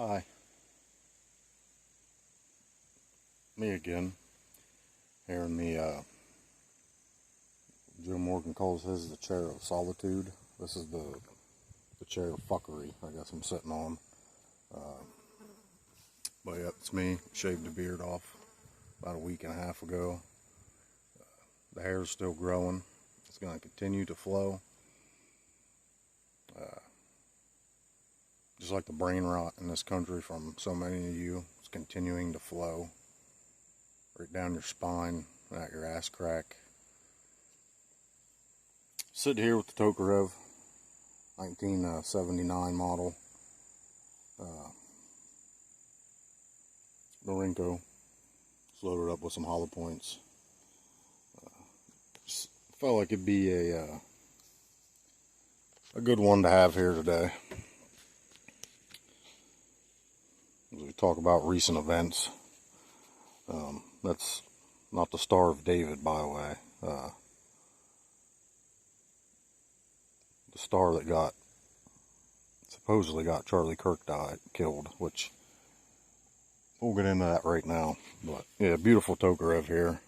Hi, me again, here in the, Joe Morgan calls his the chair of solitude. This is the chair of fuckery, I guess I'm sitting on. But yeah, it's me, shaved the beard off about a week and a half ago. The hair's still growing. It's going to continue to flow. Just like the brain rot in this country from so many of you, it's continuing to flow right down your spine, at your ass crack. Sitting here with the Tokarev 1979 model Marinko. It's loaded up with some hollow points. Just felt like it'd be a good one to have here today. As we talk about recent events. That's not the Star of David, by the way. The star that supposedly got Charlie Kirk killed, which we'll get into that right now. But yeah, beautiful Tokarev here.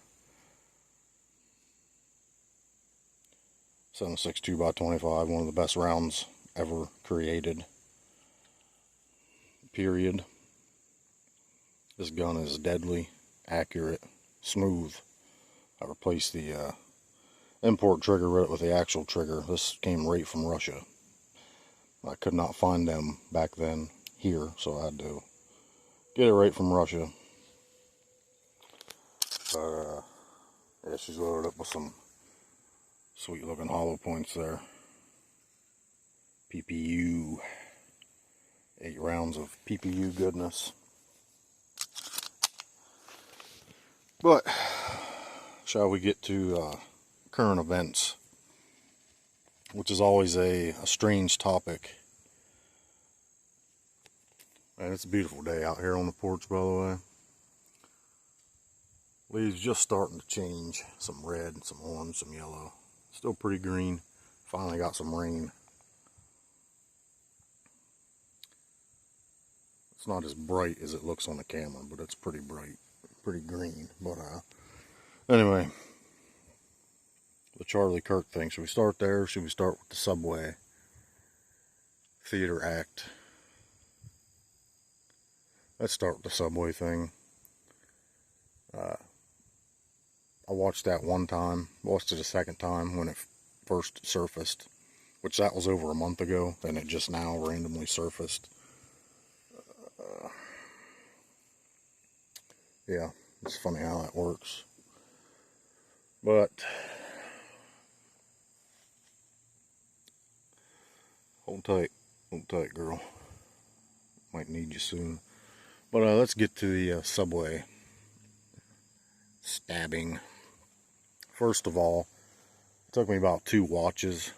7.62 by 25, one of the best rounds ever created. Period. This gun is deadly, accurate, smooth. I replaced the import trigger with the actual trigger. This came right from Russia. I could not find them back then here, so I had to get it right from Russia. But yeah, she's loaded up with some sweet looking hollow points there. PPU. 8 rounds of PPU goodness. But shall we get to current events, which is always a strange topic. And it's a beautiful day out here on the porch, by the way. Leaves just starting to change. Some red, some orange, some yellow. Still pretty green. Finally got some rain. It's not as bright as it looks on the camera, but it's pretty bright. Pretty green. But anyway, the Charlie Kirk thing. Should we start there, or should we start with the subway theater act? Let's start with the subway thing. I watched that one time, watched it a second time when it first surfaced, which that was over a month ago, and it just now randomly surfaced. Yeah, it's funny how that works. But hold tight, girl. Might need you soon. But let's get to the subway stabbing. First of all, it took me about 2 watches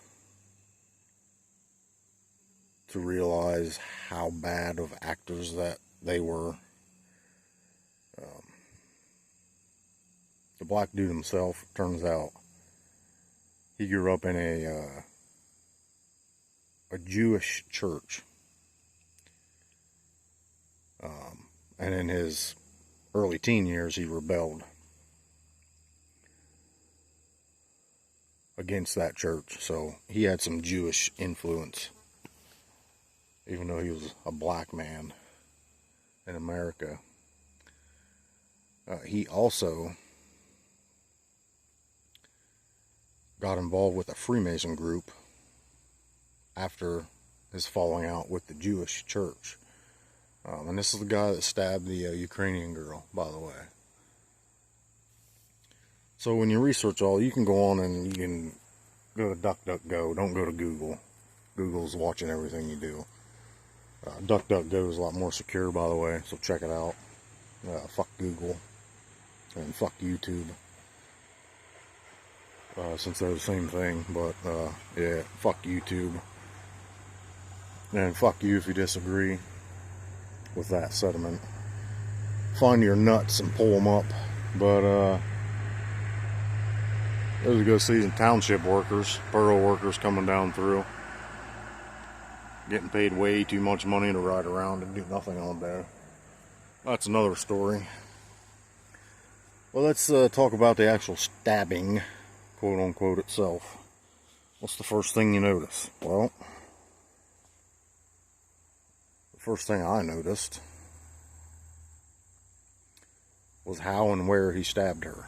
to realize how bad of actors that they were. The black dude himself, turns out, he grew up in a Jewish church. And in his early teen years, he rebelled against that church. So he had some Jewish influence, even though he was a black man in America. He also got involved with a Freemason group after his falling out with the Jewish church. And this is the guy that stabbed the Ukrainian girl, by the way. So when you research all, you can go on and you can go to DuckDuckGo. Don't go to Google. Google's watching everything you do. DuckDuckGo is a lot more secure, by the way, so check it out. Fuck Google. And fuck YouTube. Since they're the same thing, but yeah, fuck YouTube. And fuck you if you disagree with that sentiment. Find your nuts and pull them up. But there's a go see some township workers, borough workers coming down through. getting paid way too much money to ride around and do nothing all day. That's another story. Well, let's talk about the actual stabbing, quote unquote, itself. What's the first thing you notice? Well, the first thing I noticed was how and where he stabbed her.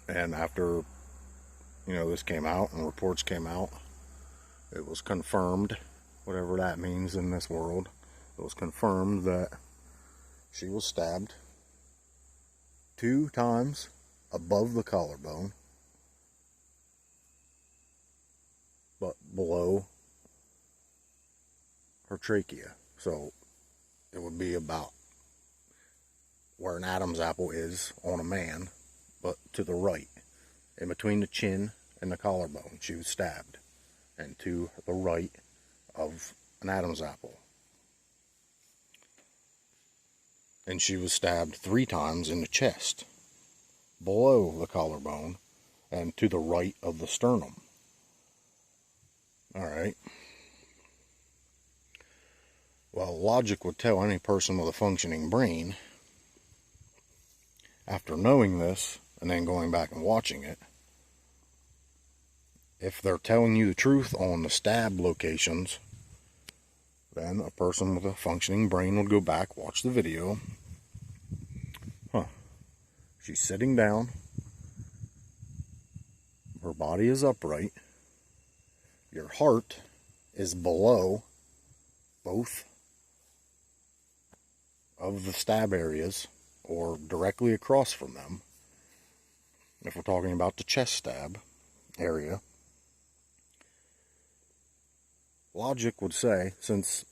And after, this came out and reports came out, it was confirmed, whatever that means in this world, it was confirmed that she was stabbed 2 times above the collarbone, but below her trachea. So it would be about where an Adam's apple is on a man, but to the right, in between the chin and the collarbone, she was stabbed, and to the right of an Adam's apple. And she was stabbed 3 times in the chest, below the collarbone, and to the right of the sternum. Alright. Well, logic would tell any person with a functioning brain, after knowing this, and then going back and watching it, if they're telling you the truth on the stab locations, then a person with a functioning brain would go back, watch the video. She's sitting down. Her body is upright. Your heart is below both of the stab areas, or directly across from them, if we're talking about the chest stab area. Logic would say, since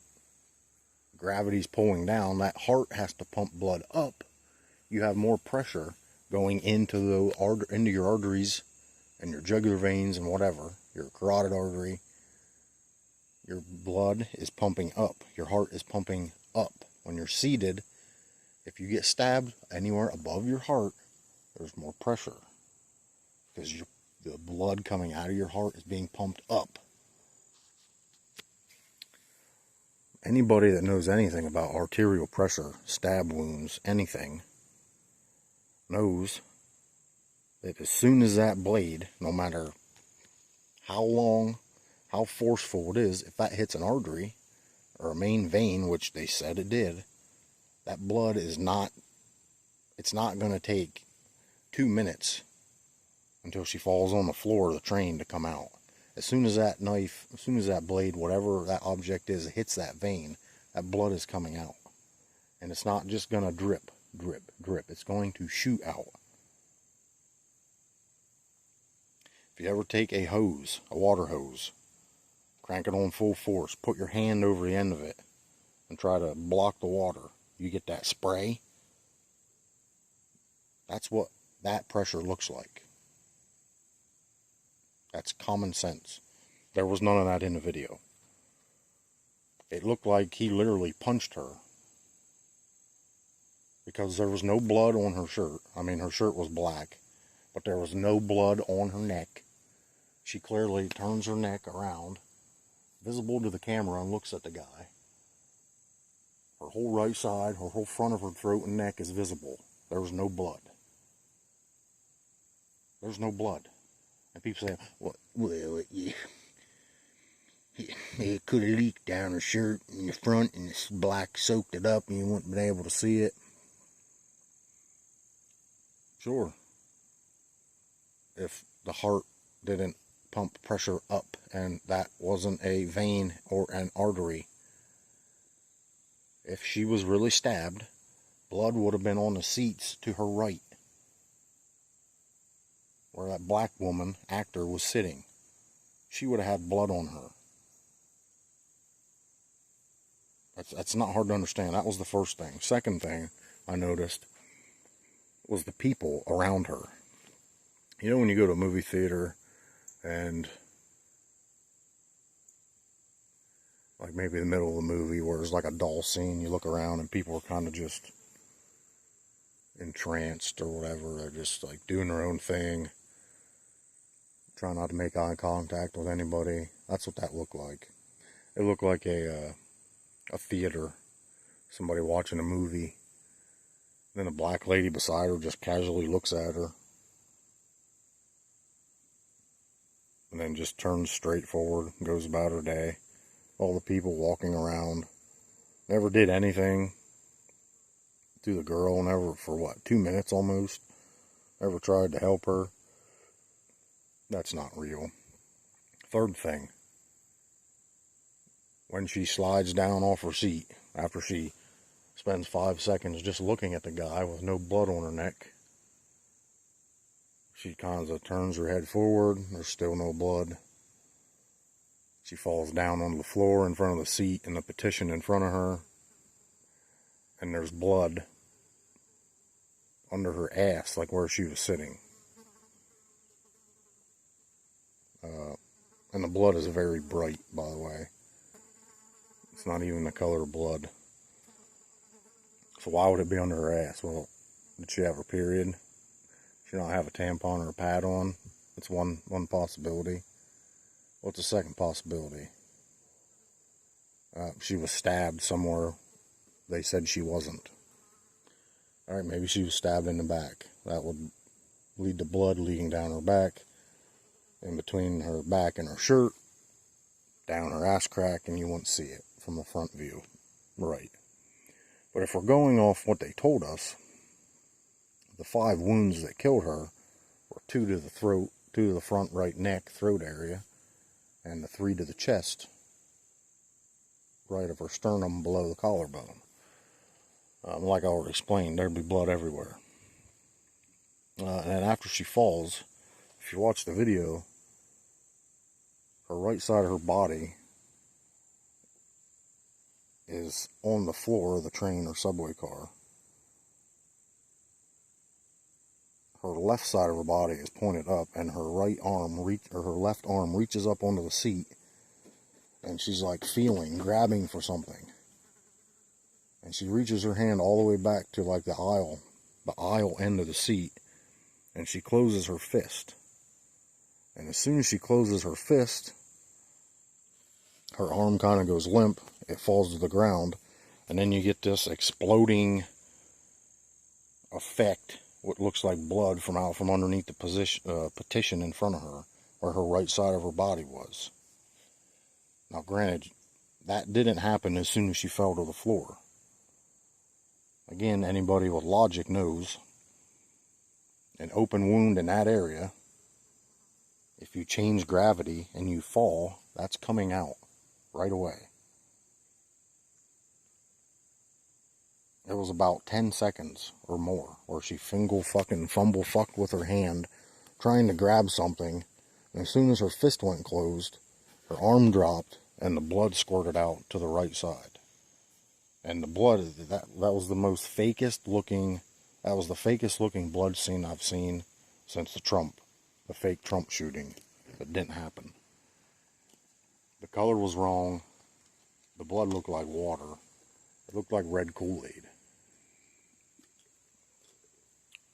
gravity's pulling down, that heart has to pump blood up. You have more pressure going into your arteries and your jugular veins and whatever, your carotid artery. Your blood is pumping up. Your heart is pumping up. When you're seated, if you get stabbed anywhere above your heart, there's more pressure, because the blood coming out of your heart is being pumped up. Anybody that knows anything about arterial pressure, stab wounds, anything, knows that as soon as that blade, no matter how long, how forceful it is, if that hits an artery or a main vein, which they said it did, that blood is not, it's not going to take 2 minutes until she falls on the floor of the train to come out. As soon as that knife, as soon as that blade, whatever that object is, hits that vein, that blood is coming out. And it's not just going to drip, drip, drip. It's going to shoot out. If you ever take a hose, a water hose, crank it on full force, put your hand over the end of it, and try to block the water, you get that spray. That's what that pressure looks like. That's common sense. There was none of that in the video. It looked like he literally punched her, because there was no blood on her shirt. I mean, her shirt was black, but there was no blood on her neck. She clearly turns her neck around, visible to the camera, and looks at the guy. Her whole right side, her whole front of her throat and neck is visible. There was no blood. There's no blood. And people say, well, it could have leaked down her shirt in the front, and this black soaked it up, and you wouldn't have been able to see it. Sure. If the heart didn't pump pressure up, and that wasn't a vein or an artery, if she was really stabbed, blood would have been on the seats to her right, where that black woman, actor, was sitting. She would have had blood on her. That's not hard to understand. That was the first thing. Second thing I noticed was the people around her. You know when you go to a movie theater and like maybe the middle of the movie where there's like a dull scene, you look around and people are kind of just entranced or whatever. They're just like doing their own thing. Try not to make eye contact with anybody. That's what that looked like. It looked like a theater. Somebody watching a movie. Then a black lady beside her just casually looks at her. And then just turns straight forward, goes about her day. All the people walking around. Never did anything to the girl, never for what, 2 minutes almost. Never tried to help her. That's not real. Third thing. When she slides down off her seat, after she spends 5 seconds just looking at the guy with no blood on her neck, she kind of turns her head forward. There's still no blood. She falls down onto the floor in front of the seat and the petition in front of her. And there's blood under her ass, like where she was sitting. And the blood is very bright, by the way. It's not even the color of blood. So why would it be under her ass? Well, did she have her period? She not have a tampon or a pad on? That's one possibility. What's the second possibility? She was stabbed somewhere. They said she wasn't. Alright, maybe she was stabbed in the back. That would lead to blood leading down her back, in between her back and her shirt, down her ass crack, and you wouldn't see it from the front view. Right. But if we're going off what they told us, the 5 wounds that killed her were 2 to the throat, 2 to the front right neck, throat area, and the 3 to the chest, right of her sternum below the collarbone. Like I already explained, there'd be blood everywhere. And then after she falls, if you watch the video, her right side of her body is on the floor of the train or subway car. Her left side of her body is pointed up, and her her left arm reaches up onto the seat, and she's like grabbing for something. And she reaches her hand all the way back to like the aisle end of the seat, and she closes her fist. And as soon as she closes her fist, her arm kind of goes limp, it falls to the ground, and then you get this exploding effect, what looks like blood from underneath the petition in front of her, where her right side of her body was. Now granted, that didn't happen as soon as she fell to the floor. Again, anybody with logic knows an open wound in that area, if you change gravity and you fall, that's coming out right away. It was about 10 seconds or more where she fumble fucked with her hand trying to grab something, and as soon as her fist went closed, her arm dropped and the blood squirted out to the right side. And the blood, that was the fakest looking blood scene I've seen since the fake Trump shooting. It didn't happen. The color was wrong. The blood looked like water. It looked like red Kool-Aid.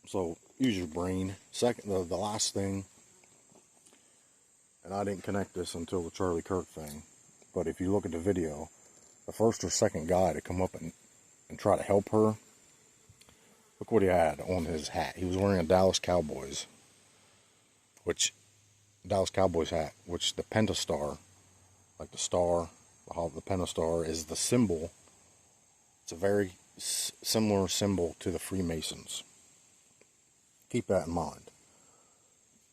So, use your brain. Second, the last thing, and I didn't connect this until the Charlie Kirk thing, but if you look at the video, the first or second guy to come up and try to help her, look what he had on his hat. He was wearing a Dallas Cowboys hat, which the pentastar, like the star, the pentastar is the symbol. It's a very similar symbol to the Freemasons. Keep that in mind.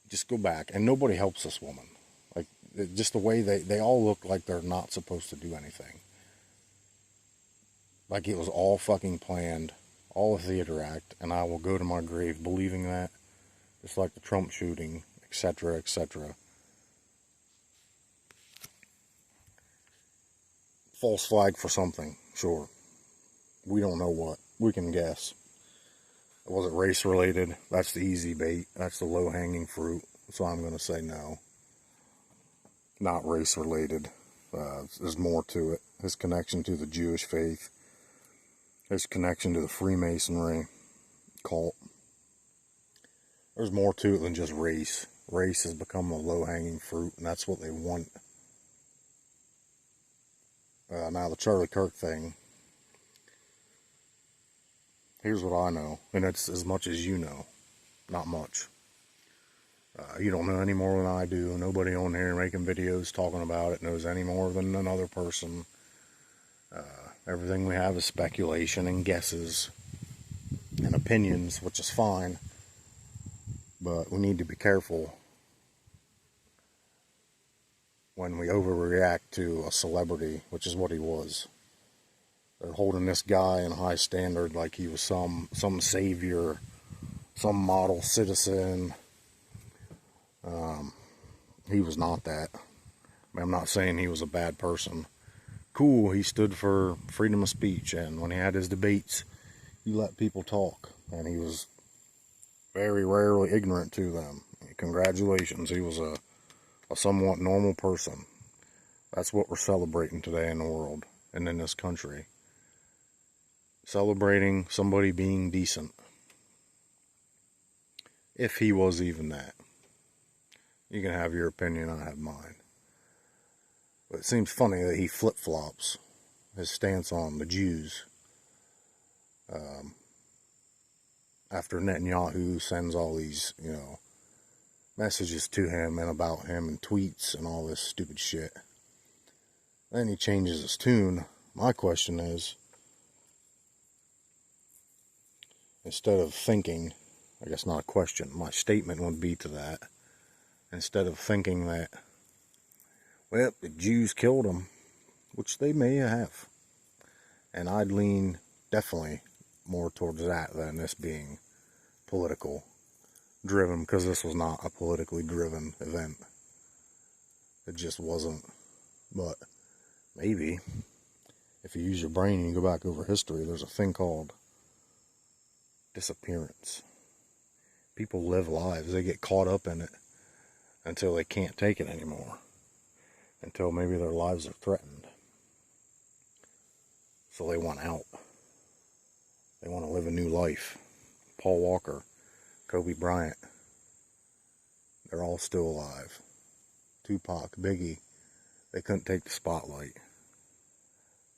Just go back, and nobody helps this woman. Like, just the way they all look like they're not supposed to do anything. Like it was all fucking planned, all a theater act, and I will go to my grave believing that. Just like the Trump shooting, etc., etc. False flag for something, sure. We don't know what. We can guess. Was it race related? That's the easy bait. That's the low hanging fruit. So I'm going to say no. Not race related. There's more to it. His connection to the Jewish faith. His connection to the Freemasonry cult. There's more to it than just race. race has become a low-hanging fruit, and that's what they want. Now the Charlie Kirk thing, here's what I know, and it's as much as you know, not much. You don't know any more than I do. Nobody on here making videos talking about it knows any more than another person. Everything we have is speculation and guesses and opinions, which is fine, but we need to be careful when we overreact to a celebrity, which is what he was. They're holding this guy in high standard like he was some savior, some model citizen. He was not that. I mean, I'm not saying he was a bad person. Cool, he stood for freedom of speech, and when he had his debates, he let people talk, and he was very rarely ignorant to them. Congratulations, he was a somewhat normal person. That's what we're celebrating today in the world and in this country. Celebrating somebody being decent. If he was even that. You can have your opinion, I have mine. But it seems funny that he flip-flops his stance on the Jews. After Netanyahu sends all these, messages to him and about him and tweets and all this stupid shit. Then he changes his tune. My question is, instead of thinking, I guess not a question, my statement would be to that, instead of thinking that, well, the Jews killed him, which they may have, and I'd lean definitely more towards that than this being political driven, because this was not a politically driven event. It just wasn't. But maybe if you use your brain and you go back over history, there's a thing called disappearance. People live lives, they get caught up in it until they can't take it anymore, until maybe their lives are threatened, so they want out. They want to live a new life. Paul Walker, Kobe Bryant, they're all still alive. Tupac, Biggie, they couldn't take the spotlight.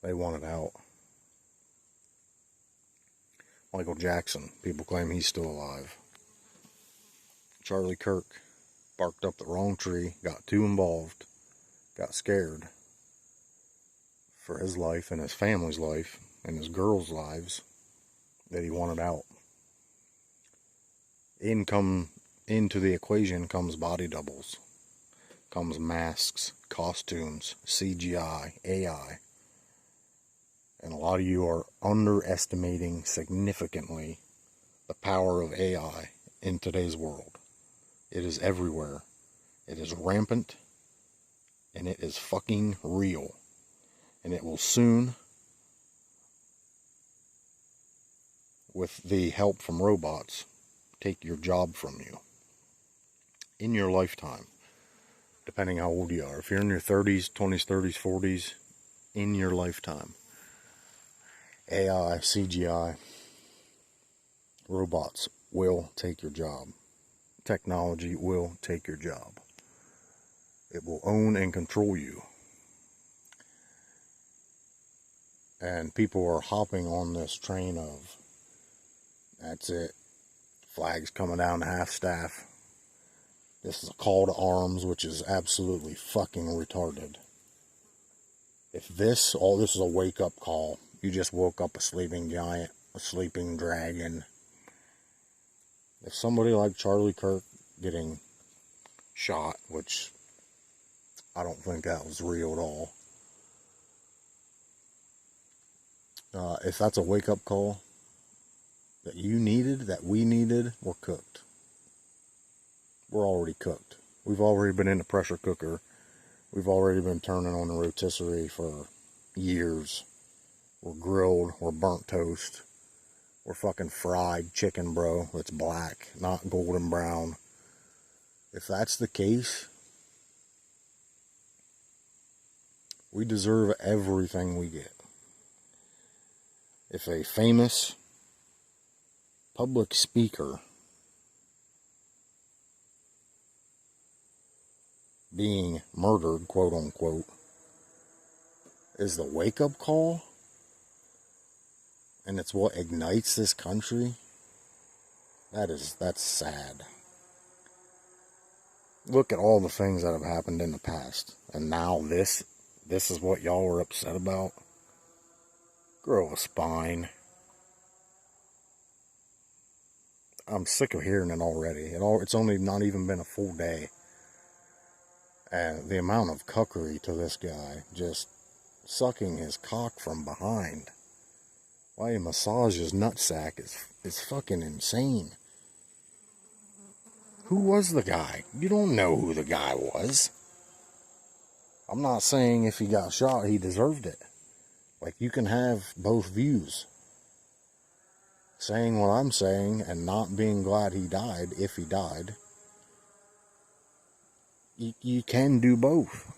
They wanted out. Michael Jackson, people claim he's still alive. Charlie Kirk barked up the wrong tree, got too involved, got scared for his life and his family's life and his girls' lives, that he wanted out. Into the equation comes body doubles, comes masks, costumes, CGI, AI. And a lot of you are underestimating significantly the power of AI in today's world. It is everywhere. It is rampant, and it is fucking real. And it will soon, with the help from robots, take your job from you. In your lifetime, depending how old you are. If you're in your 30s, 20s, 30s, 40s, in your lifetime. AI, CGI, robots will take your job. Technology will take your job. It will own and control you. And people are hopping on this train of, that's it, flags coming down to half-staff. This is a call to arms, which is absolutely fucking retarded. If this is a wake-up call, you just woke up a sleeping giant, a sleeping dragon. If somebody like Charlie Kirk getting shot, which I don't think that was real at all, if that's a wake-up call that you needed, that we needed, we're cooked. We're already cooked. We've already been in the pressure cooker. We've already been turning on the rotisserie for years. We're grilled. We're burnt toast. We're fucking fried chicken, bro. That's black, not golden brown. If that's the case, we deserve everything we get. If a famous public speaker being murdered, quote unquote, is the wake-up call, and it's what ignites this country, that's sad. Look at all the things that have happened in the past, and now this is what y'all are upset about? Grow a spine. I'm sick of hearing it already. It's only not even been a full day. And the amount of cuckery to this guy, just sucking his cock from behind while he massages his nutsack is fucking insane. Who was the guy? You don't know who the guy was. I'm not saying if he got shot, he deserved it. Like, you can have both views. Saying what I'm saying and not being glad he died, if he died. You can do both.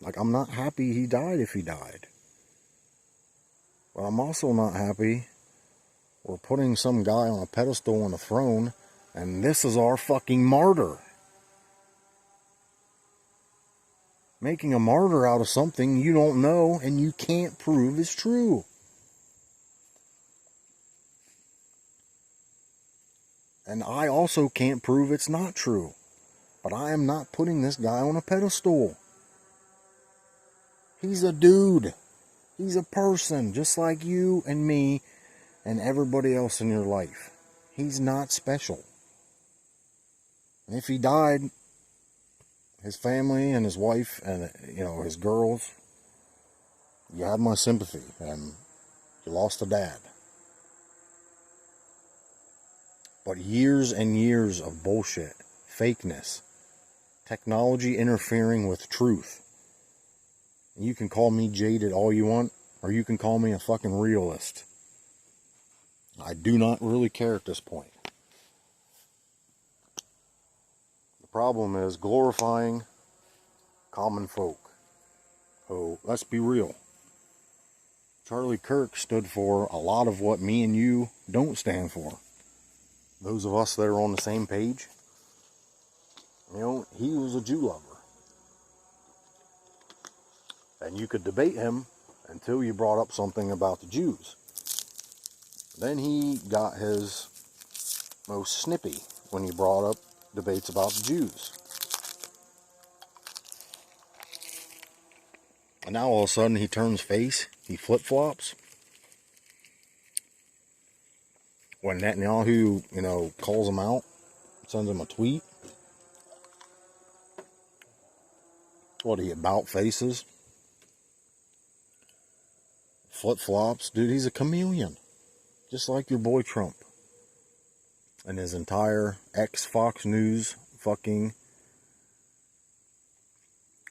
Like, I'm not happy he died if he died. But I'm also not happy we're putting some guy on a pedestal on a throne, and this is our fucking martyr. Making a martyr out of something you don't know and you can't prove is true. And I also can't prove it's not true. But I am not putting this guy on a pedestal. He's a dude. He's a person, just like you and me and everybody else in your life. He's not special. And if he died, his family and his wife and, his girls, you have my sympathy, and you lost a dad. But years and years of bullshit, fakeness, technology interfering with truth. You can call me jaded all you want, or you can call me a fucking realist. I do not really care at this point. The problem is glorifying common folk. Oh, let's be real. Charlie Kirk stood for a lot of what me and you don't stand for. Those of us that are on the same page. He was a Jew lover. And you could debate him until you brought up something about the Jews. Then he got his most snippy when he brought up debates about the Jews. And now all of a sudden he turns face, he flip-flops. When Netanyahu, calls him out, sends him a tweet. What he about faces? Flip-flops. Dude, he's a chameleon. Just like your boy Trump. And his entire ex-Fox News fucking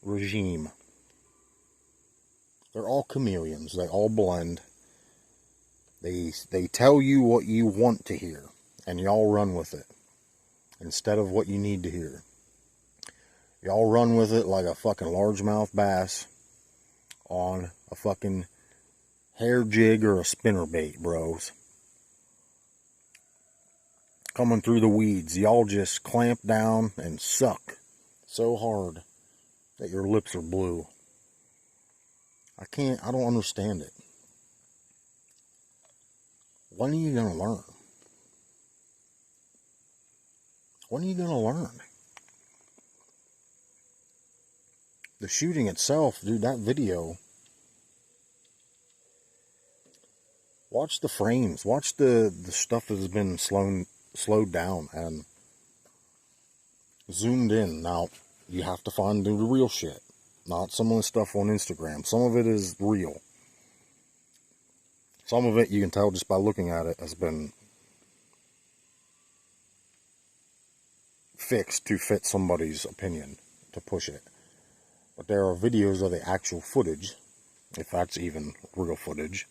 regime. They're all chameleons. They all blend. They tell you what you want to hear. And y'all run with it. Instead of what you need to hear. Y'all run with it like a fucking largemouth bass on a fucking hair jig or a spinnerbait, bros. Coming through the weeds, y'all just clamp down and suck so hard that your lips are blue. I don't understand it. When are you gonna learn? When are you gonna learn? The shooting itself, dude, that video. Watch the frames. Watch the stuff that has been slowed down and zoomed in. Now, you have to find the real shit. Not some of the stuff on Instagram. Some of it is real. Some of it, you can tell just by looking at it, has been fixed to fit somebody's opinion, to push it. But there are videos of the actual footage, if that's even real footage.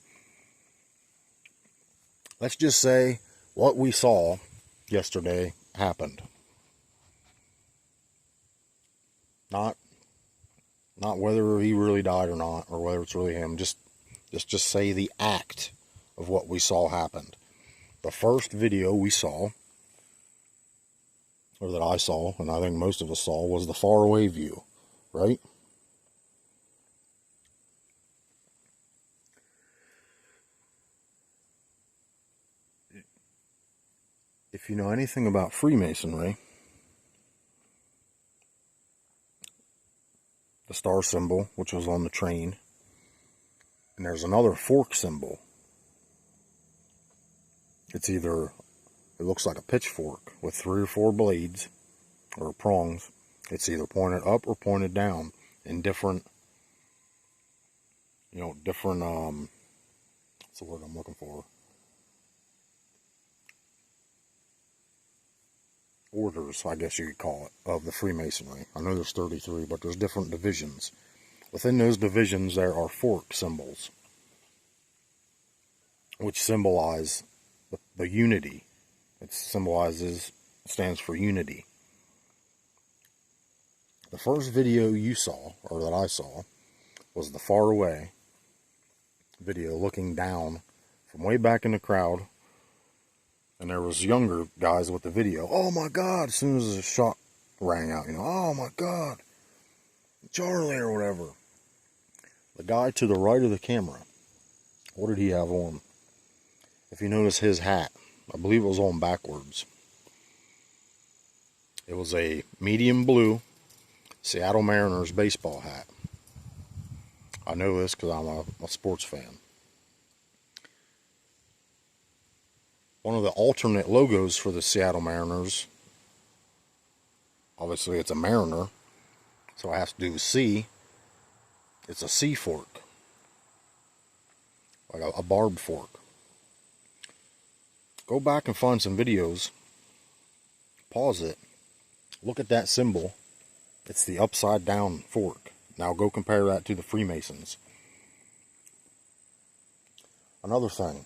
Let's just say what we saw yesterday happened. Not whether he really died or not, or whether it's really him. Just say the act of what we saw happened. The first video we saw or that I saw, and I think most of us saw, was the faraway view, right? If you know anything about Freemasonry, the star symbol, which was on the train, and there's another fork symbol. It's either, it looks like a pitchfork with 3 or 4 blades, or prongs. It's either pointed up or pointed down in different, different, what's the word I'm looking for? Orders, I guess you could call it, of the Freemasonry. I know there's 33, but there's different divisions. Within those divisions, there are fork symbols, which symbolize the unity. It stands for unity. The first video you saw, or that I saw, was the far away video looking down from way back in the crowd. And there was younger guys with the video. Oh my God, as soon as the shot rang out, oh my God, Charlie or whatever. The guy to the right of the camera, what did he have on? If you notice his hat, I believe it was on backwards. It was a medium blue Seattle Mariners baseball hat. I know this because I'm a sports fan. One of the alternate logos for the Seattle Mariners, obviously it's a Mariner, so it has to do with C. It's a C fork, like a barbed fork. Go back and find some videos, pause it, look at that symbol. It's the upside down fork. Now go compare that to the Freemasons. Another thing,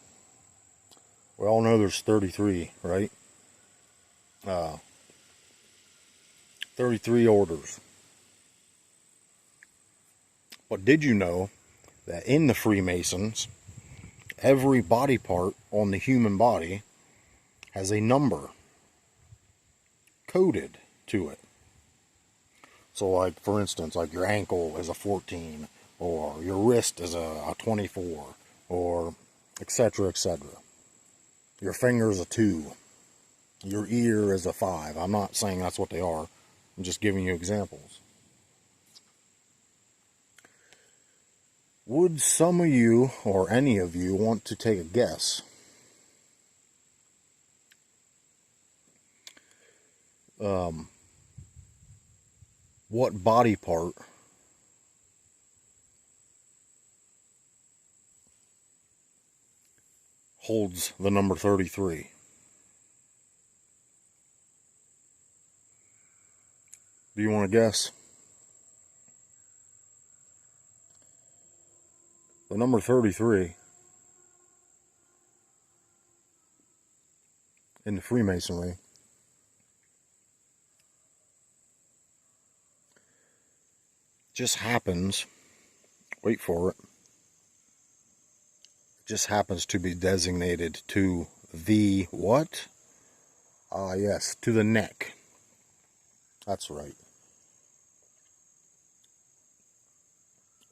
we all know there's 33, right? 33 orders. But did you know that in the Freemasons, every body part on the human body has a number coded to it? So like, for instance, like your ankle is a 14, or your wrist is a 24, or etc., etc. Your finger is a 2. Your ear is a 5. I'm not saying that's what they are. I'm just giving you examples. Would some of you, or any of you, want to take a guess? What body part holds the number 33? Do you want to guess? The number 33 in the Freemasonry just happens, wait for it, just happens to be designated to the what? Yes, to the neck. That's right.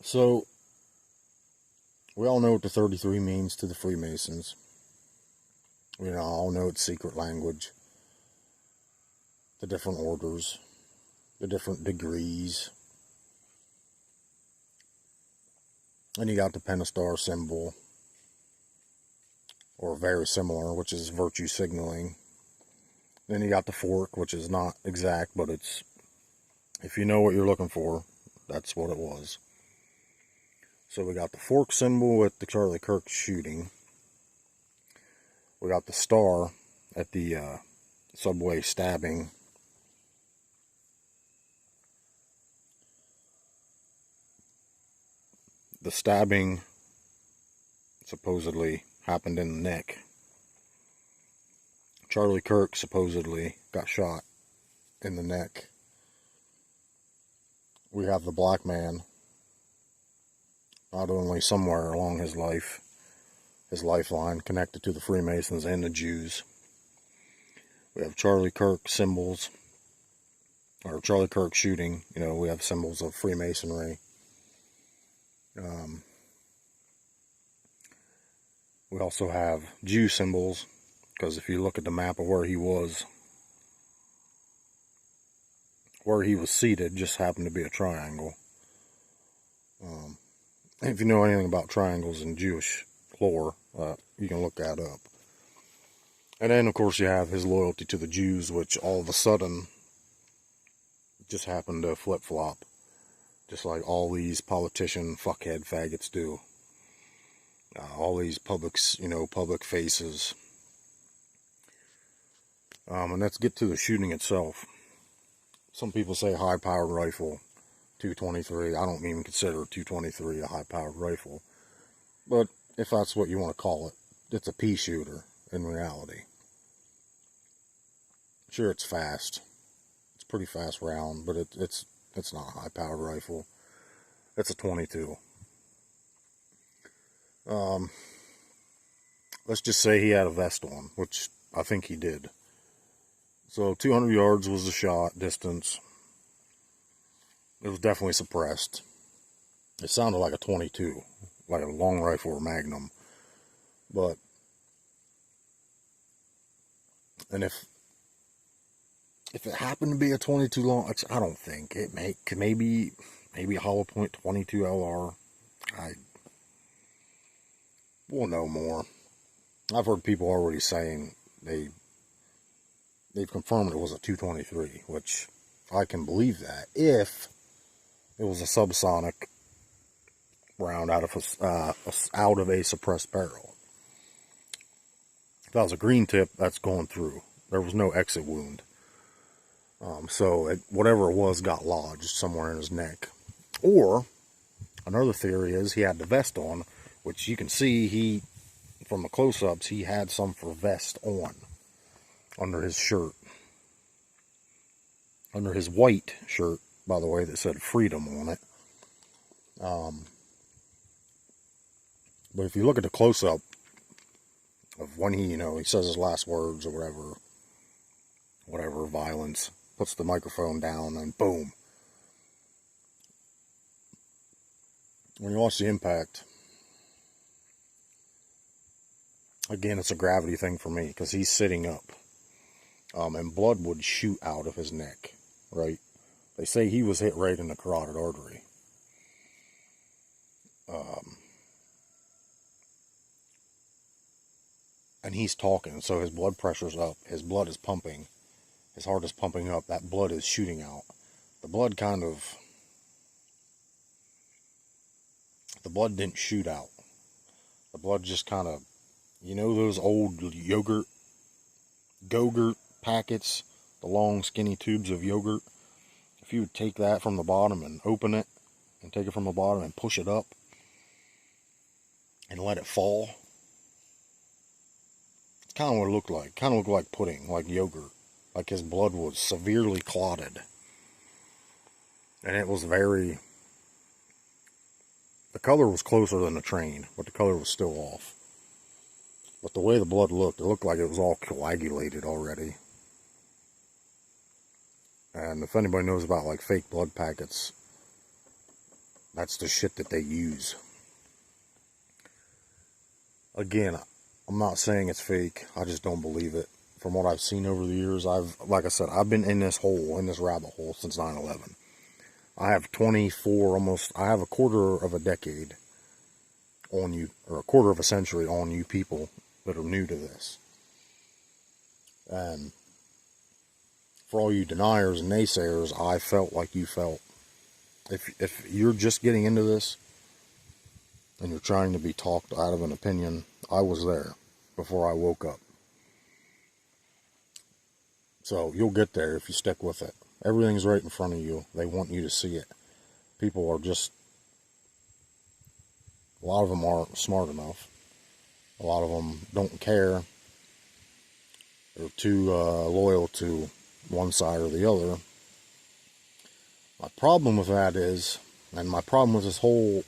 So, we all know what the 33 means to the Freemasons. We all know it's secret language. The different orders, the different degrees. And you got the pentastar symbol, or very similar, which is virtue signaling. Then you got the fork, which is not exact, but it's, if you know what you're looking for, that's what it was. So we got the fork symbol with the Charlie Kirk shooting. We got the star at the subway stabbing. The stabbing supposedly happened in the neck. Charlie Kirk supposedly got shot in the neck. We have the black man, not only somewhere along his life, his lifeline connected to the Freemasons and the Jews. We have Charlie Kirk symbols or Charlie Kirk shooting. You know, we have symbols of Freemasonry. We also have Jew symbols, because if you look at the map of where he was seated, just happened to be a triangle. If you know anything about triangles in Jewish lore, you can look that up. And then, of course, you have his loyalty to the Jews, which all of a sudden just happened to flip-flop, just like all these politician fuckhead faggots do. All these public faces. And let's get to the shooting itself. Some people say high-powered rifle, 223. I don't even consider 223 a high-powered rifle. But if that's what you want to call it, it's a pea shooter in reality. Sure, it's fast. It's a pretty fast round, but it's not a high-powered rifle. It's a 22. Let's just say he had a vest on, which I think he did. So 200 yards was the shot distance. It was definitely suppressed. It sounded like a 22, like a long rifle or Magnum. But, and if it happened to be a 22 long, I don't think it maybe a hollow point 22 LR. We'll know more. I've heard people already saying they've confirmed it was a 223, which I can believe that if it was a subsonic round out of a suppressed barrel. If that was a green tip, that's going through. There was no exit wound. So whatever it was got lodged somewhere in his neck. Or another theory is he had the vest on, which you can see from the close-ups, he had some for vest on under his shirt. Under his white shirt, by the way, that said freedom on it. But if you look at the close-up of when he says his last words or whatever, violence, puts the microphone down, and boom. When you watch the impact, again, it's a gravity thing for me, because he's sitting up. And blood would shoot out of his neck, right? They say he was hit right in the carotid artery. And he's talking, so his blood pressure's up, his blood is pumping, his heart is pumping up, that blood is shooting out. The blood didn't shoot out. The blood just kind of, those old Go-Gurt packets, the long skinny tubes of yogurt. If you would take that from the bottom and open it, and take it from the bottom and push it up, and let it fall, it's kind of what it looked like. Kind of looked like pudding, like yogurt. Like his blood was severely clotted. And it was the color was closer than the train, but the color was still off. But the way the blood looked, it looked like it was all coagulated already. And if anybody knows about like fake blood packets, that's the shit that they use. Again, I'm not saying it's fake. I just don't believe it. From what I've seen over the years, like I said, I've been in this rabbit hole since 9/11. I have I have a quarter of a decade on you, or a quarter of a century on you people that are new to this. And for all you deniers and naysayers, I felt like you felt. If you're just getting into this and you're trying to be talked out of an opinion, I was there before I woke up. So you'll get there if you stick with it. Everything's right in front of you. They want you to see it. People are just, a lot of them aren't smart enough. A lot of them don't care. They're too loyal to one side or the other. My problem with that is, and my problem with this whole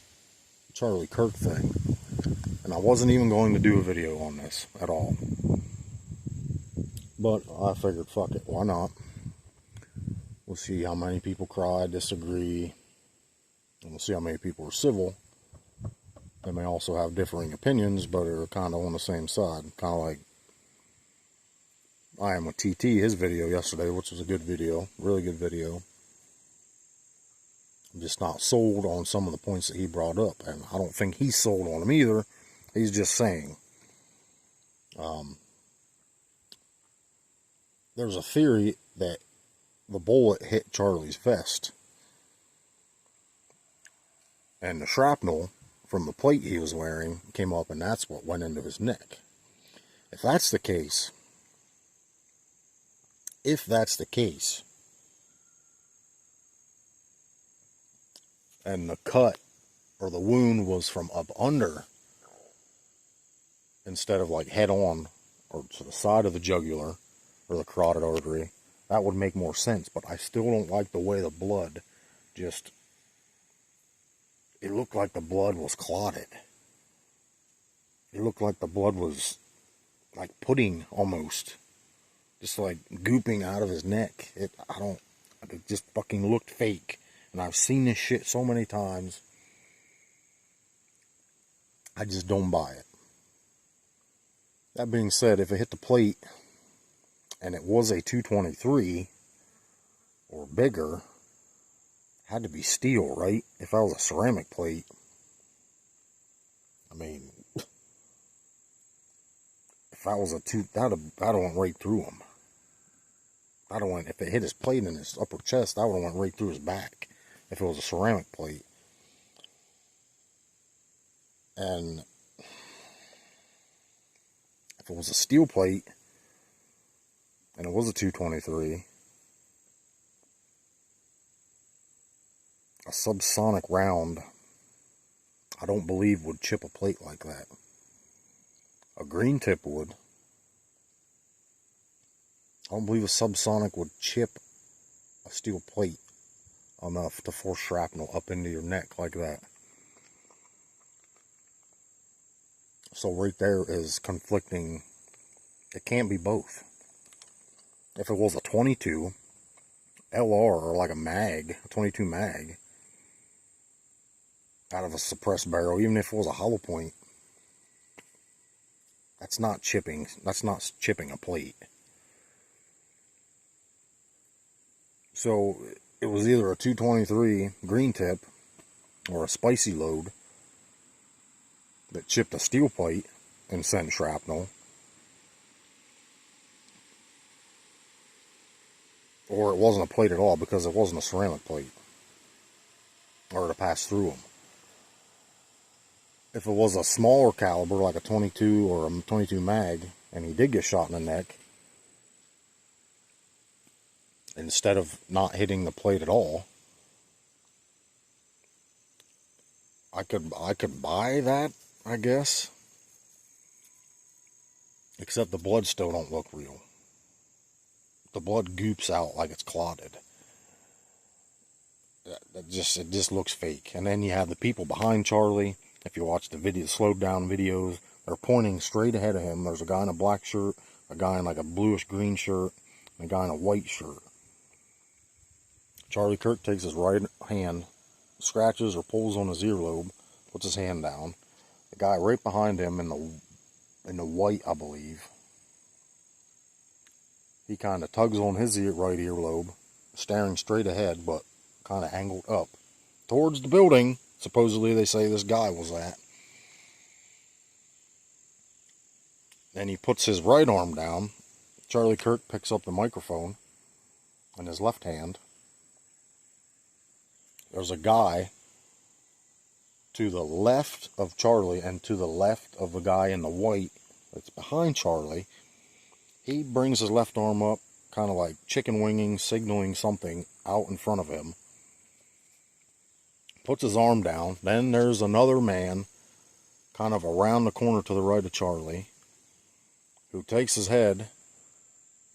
Charlie Kirk thing, and I wasn't even going to do a video on this at all. But I figured, fuck it, why not? We'll see how many people cry, disagree, and we'll see how many people are civil. They may also have differing opinions, but are kind of on the same side. Kind of like I am with TT, his video yesterday, which was a good video, really good video. I'm just not sold on some of the points that he brought up, and I don't think he's sold on them either. He's just saying. There's a theory that the bullet hit Charlie's vest, and the shrapnel from the plate he was wearing came up, and that's what went into his neck. If that's the case, and the cut or the wound was from up under instead of like head on or to the side of the jugular or the carotid artery, that would make more sense. But I still don't like the way the blood just, it looked like the blood was clotted. It looked like the blood was like pudding almost, just like gooping out of his neck. It just fucking looked fake. And I've seen this shit so many times. I just don't buy it. That being said, if it hit the plate and it was a 223 or bigger, it had to be steel, right? If that was a ceramic plate, I mean, if that was a that'd have went right through him. If it hit his plate in his upper chest, that would have went right through his back. If it was a ceramic plate. And if it was a steel plate and it was a 223, a subsonic round, I don't believe would chip a plate like that. A green tip would. I don't believe a subsonic would chip a steel plate enough to force shrapnel up into your neck like that. So right there is conflicting. It can't be both. If it was a 22 LR or like a mag, a 22 mag, out of a suppressed barrel, even if it was a hollow point, that's not chipping. That's not chipping a plate. So it was either a 223 green tip or a spicy load that chipped a steel plate and sent shrapnel, or it wasn't a plate at all because it wasn't a ceramic plate or to pass through them. If it was a smaller caliber like a 22 or a 22 mag and he did get shot in the neck, instead of not hitting the plate at all, I could buy that, I guess. Except the blood still don't look real. The blood goops out like it's clotted. It just looks fake. And then you have the people behind Charlie. If you watch the video, slowed down videos, they're pointing straight ahead of him. There's a guy in a black shirt, a guy in like a bluish green shirt, and a guy in a white shirt. Charlie Kirk takes his right hand, scratches or pulls on his earlobe, puts his hand down. The guy right behind him in the white, I believe, he kind of tugs on his right earlobe, staring straight ahead, but kind of angled up towards the building supposedly they say this guy was at. Then he puts his right arm down. Charlie Kirk picks up the microphone in his left hand. There's a guy to the left of Charlie and to the left of the guy in the white that's behind Charlie. He brings his left arm up, kind of like chicken winging, signaling something out in front of him. Puts his arm down. Then there's another man kind of around the corner to the right of Charlie who takes his head.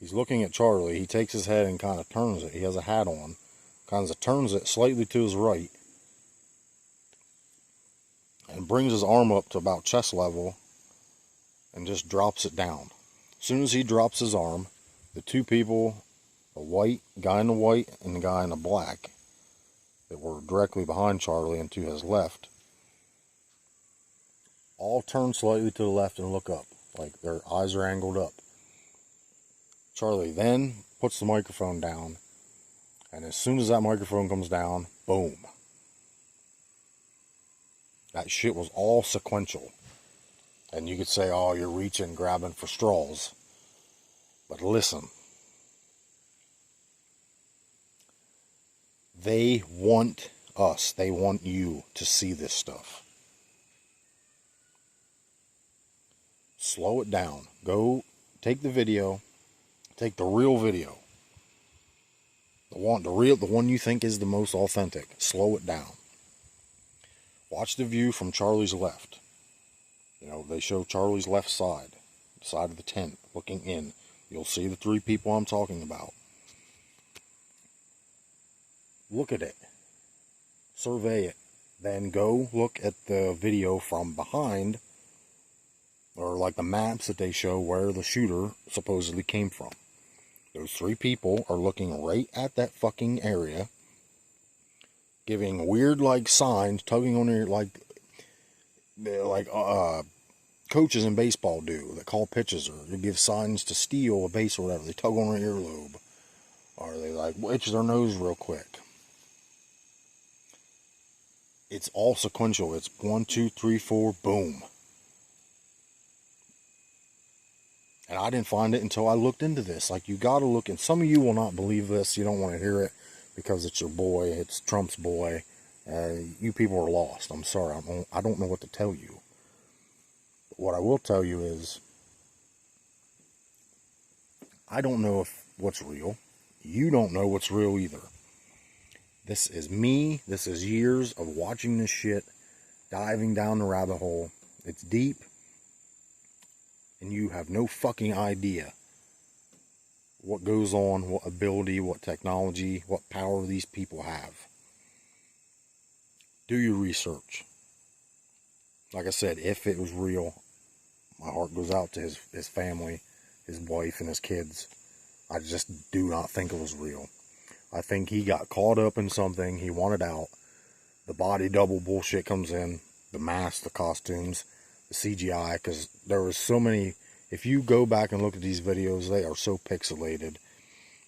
He's looking at Charlie. He takes his head and kind of turns it. He has a hat on. Kind of turns it slightly to his right and brings his arm up to about chest level and just drops it down. As soon as he drops his arm, the two people The guy in the white and the guy in the black that were directly behind Charlie and to his left all turn slightly to the left and look up, like their eyes are angled up. Charlie then puts the microphone down, and as soon as that microphone comes down, boom. That shit was all sequential. And you could say, oh, you're reaching, grabbing for straws. But listen. They want us, they want you to see this stuff. Slow it down. Go take the video. Take the real video. The one you think is the most authentic. Slow it down. Watch the view from Charlie's left. You know, they show Charlie's left side, the side of the tent, looking in. You'll see the 3 people I'm talking about. Look at it. Survey it. Then go look at the video from behind, or like the maps that they show where the shooter supposedly came from. Those 3 people are looking right at that fucking area, giving weird like signs, tugging on their like coaches in baseball do that call pitches, or they give signs to steal a base or whatever. They tug on their earlobe, or they like itch their nose real quick. It's all sequential. It's 1, 2, 3, 4, boom. And I didn't find it until I looked into this. Like, you gotta look, and some of you will not believe this. You don't want to hear it because it's your boy. It's Trump's boy. You people are lost. I'm sorry. I don't know what to tell you. But what I will tell you is, I don't know if what's real. You don't know what's real either. This is me. This is years of watching this shit, diving down the rabbit hole. It's deep. And you have no fucking idea what goes on, what ability, what technology, what power these people have. Do your research. Like I said, if it was real, my heart goes out to his family, his wife, and his kids. I just do not think it was real. I think he got caught up in something. He wanted out. The body double bullshit comes in. The masks, the costumes, the CGI. Because there was so many. If you go back and look at these videos, they are so pixelated.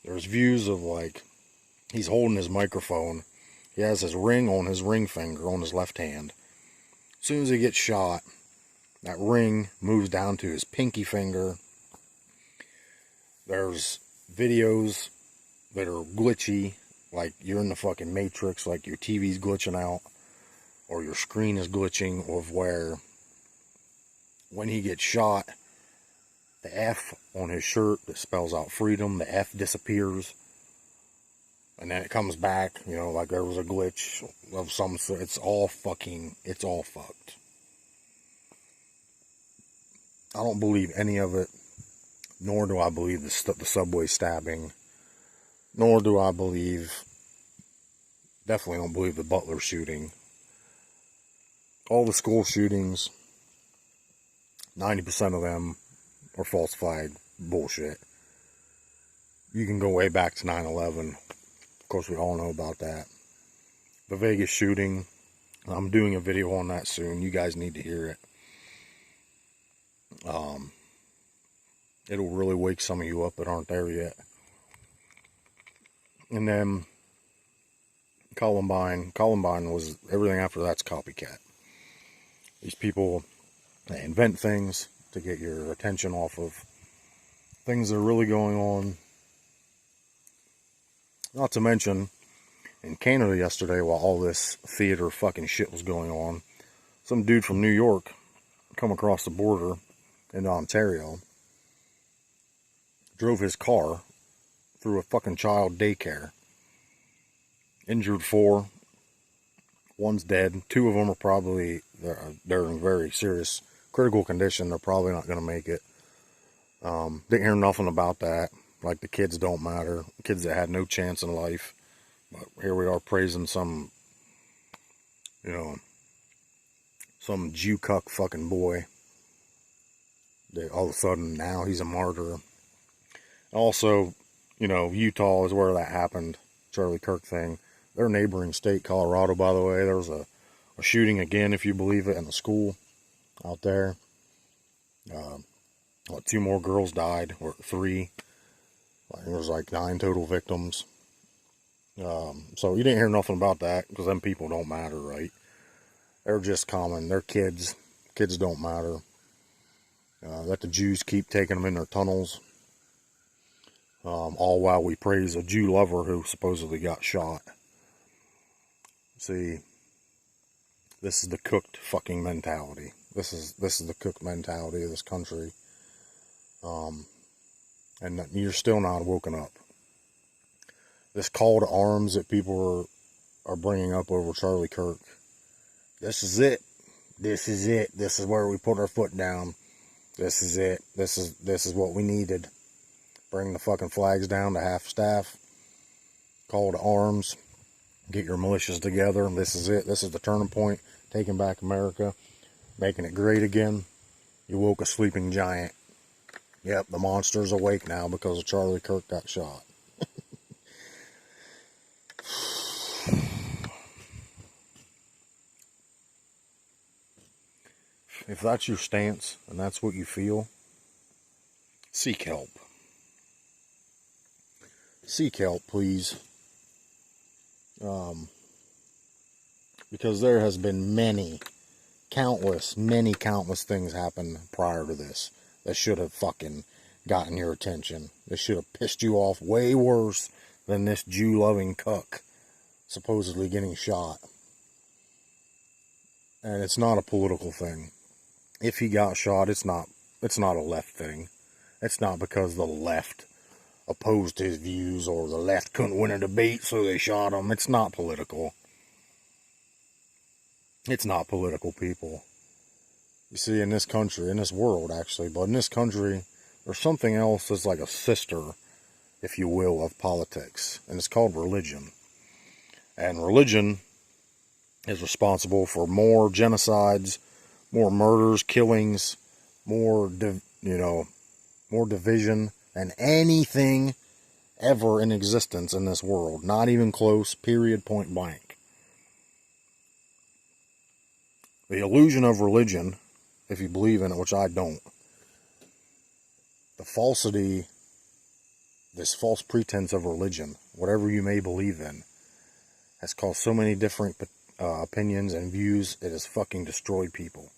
There's views of like, he's holding his microphone. He has his ring on his ring finger on his left hand. As soon as he gets shot, that ring moves down to his pinky finger. There's videos that are glitchy, like you're in the fucking Matrix, like your TV's glitching out, or your screen is glitching, of where when he gets shot, the F on his shirt that spells out freedom, the F disappears, and then it comes back, you know, like there was a glitch of some sort. It's all fucked. I don't believe any of it, nor do I believe the subway stabbing. Nor do I definitely don't believe the Butler shooting. All the school shootings, 90% of them are falsified bullshit. You can go way back to 9/11. Of course, we all know about that. The Vegas shooting, I'm doing a video on that soon. You guys need to hear it. It'll really wake some of you up that aren't there yet. And then Columbine was, everything after that's copycat. These people, they invent things to get your attention off of things that are really going on. Not to mention, in Canada yesterday, while all this theater fucking shit was going on, some dude from New York come across the border into Ontario, drove his car through a fucking child daycare. Injured 4. One's dead. 2 of them are probably, they're in very serious critical condition. They're probably not going to make it. Didn't hear nothing about that. Like, the kids don't matter. Kids that had no chance in life. But here we are praising some, you know, some Jew cuck fucking boy. That all of a sudden now he's a martyr. Also, Utah is where that happened, Charlie Kirk thing. Their neighboring state, Colorado, by the way, there was a shooting again, if you believe it, in a school out there. 2 more girls died, or 3. There was like 9 total victims. So you didn't hear nothing about that, because them people don't matter, right? They're just common. They're kids. Kids don't matter. Let the Jews keep taking them in their tunnels. All while we praise a Jew lover who supposedly got shot. See, this is the cooked fucking mentality. This is the cooked mentality of this country. And you're still not woken up. This call to arms that people are bringing up over Charlie Kirk. This is it. This is it. This is where we put our foot down. This is it. This is what we needed. Bring the fucking flags down to half staff. Call to arms. Get your militias together. This is it. This is the turning point. Taking back America. Making it great again. You woke a sleeping giant. Yep, the monster's awake now because Charlie Kirk got shot. If that's your stance and that's what you feel, seek help. Seek help, please. Because there has been many countless things happen prior to this that should have fucking gotten your attention. This should have pissed you off way worse than this Jew-loving cuck supposedly getting shot. And it's not a political thing. If he got shot, it's not a left thing. It's not because the left opposed his views or the left couldn't win a debate, so they shot him. It's not political. It's not political, people. You see, in this country, in this world, actually, but in this country, there's something else that's like a sister, if you will, of politics, and it's called religion. And religion is responsible for more genocides, more murders, killings, more division than anything ever in existence in this world. Not even close, period, point blank. The illusion of religion, if you believe in it, which I don't, the falsity, this false pretense of religion, whatever you may believe in, has caused so many different opinions and views. It has fucking destroyed people.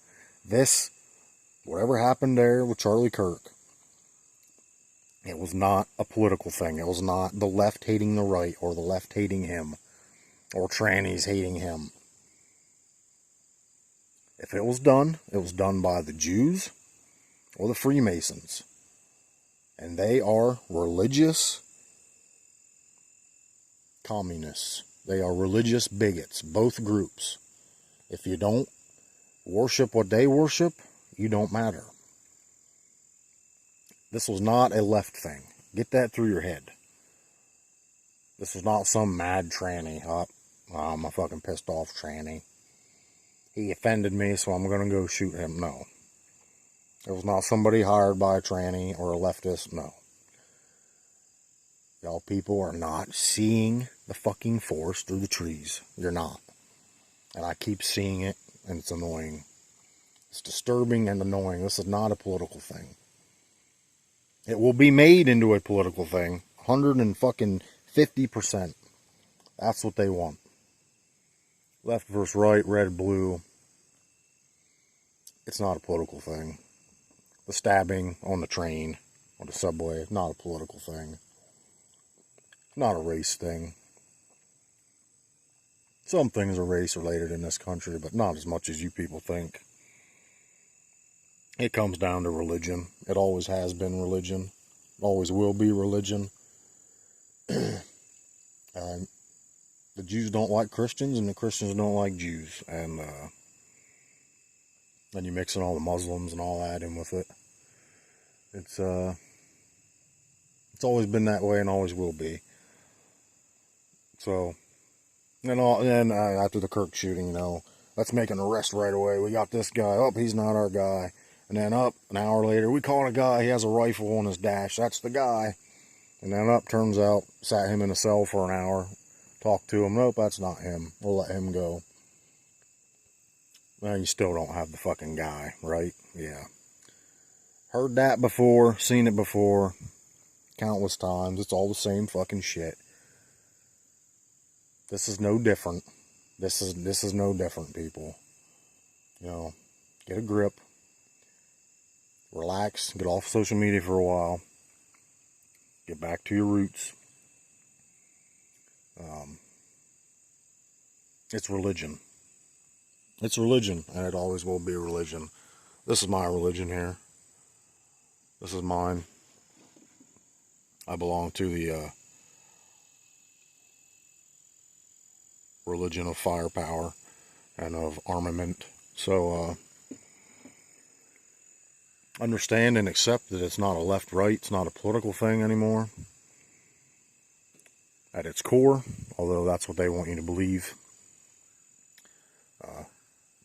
This, whatever happened there with Charlie Kirk, it was not a political thing. It was not the left hating the right, or the left hating him, or trannies hating him. If it was done by the Jews or the Freemasons. And they are religious communists. They are religious bigots, both groups. If you don't worship what they worship, you don't matter. This was not a left thing. Get that through your head. This was not some mad tranny. I'm a fucking pissed off tranny. He offended me, so I'm going to go shoot him. No. It was not somebody hired by a tranny or a leftist. No. Y'all people are not seeing the fucking forest through the trees. You're not. And I keep seeing it, and it's annoying. It's disturbing and annoying. This is not a political thing. It will be made into a political thing. 150%. That's what they want. Left versus right, red, blue. It's not a political thing. The stabbing on the train or the subway, not a political thing. Not a race thing. Some things are race related in this country, but not as much as you people think. It comes down to religion. It always has been religion. Always will be religion. The Jews don't like Christians, and the Christians don't like Jews. And then you mix in all the Muslims and all that in with it. It's always been that way and always will be. So, and after the Kirk shooting, let's make an arrest right away. We got this guy. Oh, he's not our guy. And then an hour later, we caught a guy. He has a rifle on his dash. That's the guy. And then up, turns out, sat him in a cell for an hour, talked to him. Nope, that's not him. We'll let him go. Well, you still don't have the fucking guy, right? Yeah. Heard that before, seen it before, countless times. It's all the same fucking shit. This is no different. This is no different, people. You know, get a grip. Relax. Get off social media for a while. Get back to your roots. It's religion. It's religion, and it always will be a religion. This is my religion here. This is mine. I belong to the religion of firepower and of armament. So, understand and accept that it's not a left-right, it's not a political thing anymore. At its core, although that's what they want you to believe.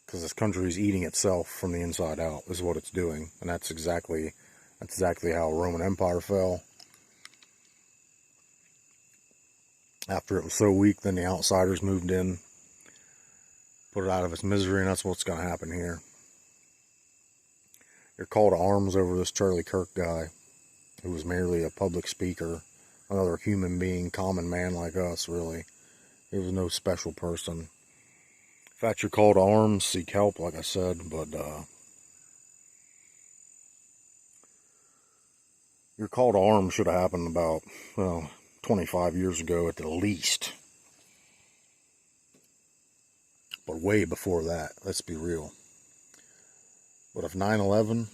Because this country is eating itself from the inside out, is what it's doing. And that's exactly how Roman Empire fell. After it was so weak, then the outsiders moved in, put it out of its misery, and that's what's going to happen here. Your call to arms over this Charlie Kirk guy, who was merely a public speaker, another human being, common man like us, really. He was no special person. If that's your call to arms, seek help, like I said, but your call to arms should have happened about, 25 years ago at the least. But way before that, let's be real. But if 9/11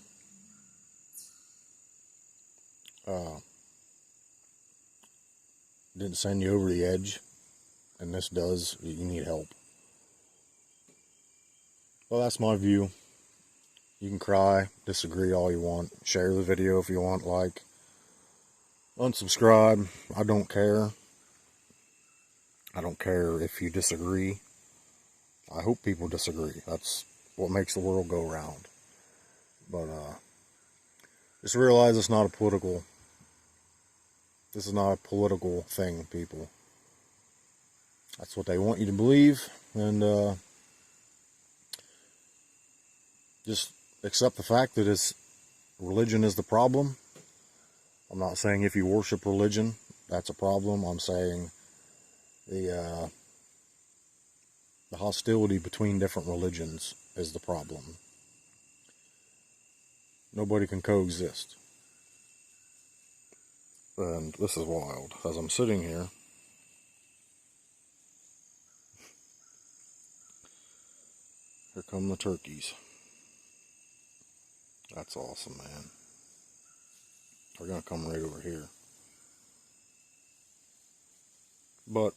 didn't send you over the edge, and this does, you need help. Well, that's my view. You can cry, disagree all you want, share the video if you want, like, unsubscribe. I don't care. I don't care if you disagree. I hope people disagree. That's what makes the world go round. But just realize it's not a political. This is not a political thing, people. That's what they want you to believe, and just accept the fact that religion is the problem. I'm not saying if you worship religion, that's a problem. I'm saying the hostility between different religions is the problem. Nobody can coexist. And this is wild. As I'm sitting here, here come the turkeys. That's awesome, man. They're going to come right over here. But,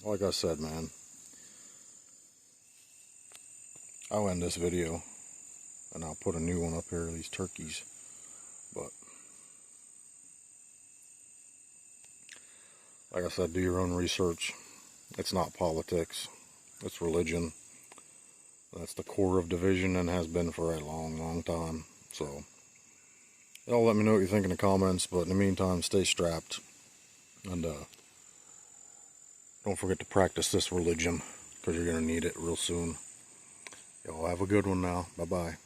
like I said, man, I'll end this video, and I'll put a new one up here of these turkeys. But, like I said, do your own research. It's not politics. It's religion. That's the core of division and has been for a long, long time. So, y'all let me know what you think in the comments. But in the meantime, stay strapped. And don't forget to practice this religion, because you're going to need it real soon. Y'all have a good one now. Bye-bye.